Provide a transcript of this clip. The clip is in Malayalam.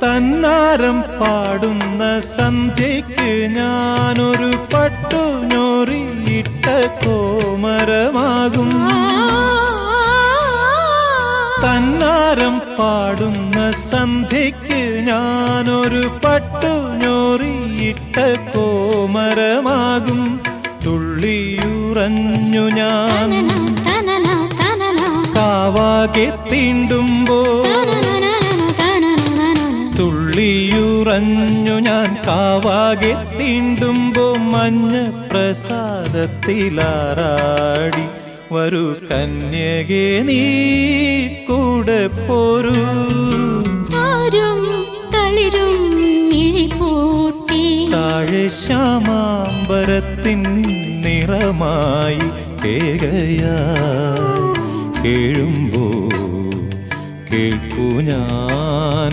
തന്നാരം പാടുന്ന സന്ധ്യയ്ക്ക് ഞാനൊരു പട്ടുഞൊറിയിട്ട കോമരമാകും. തന്നാരം പാടുന്ന സന്ധ്യയ്ക്ക് ഞാനൊരു പട്ടുഞൊറിയിട്ട കോമരമാകും. തുള്ളിയുറഞ്ഞു ഞാൻ കാവാകെ തീണ്ടുമ്പോൾ, തുള്ളിയുറഞ്ഞു ഞാൻ കാവാകെ തീണ്ടുമ്പോ മഞ്ഞ പ്രസാദത്തിലാറാടി വരൂ കന്യകേ നീ കൂടെ പോരൂ. താഴെ ശ്യാമാംബരത്തിൻ നിറമായി കേകയായി കേഴുമ്പോ കേൾക്കൂ ഞാൻ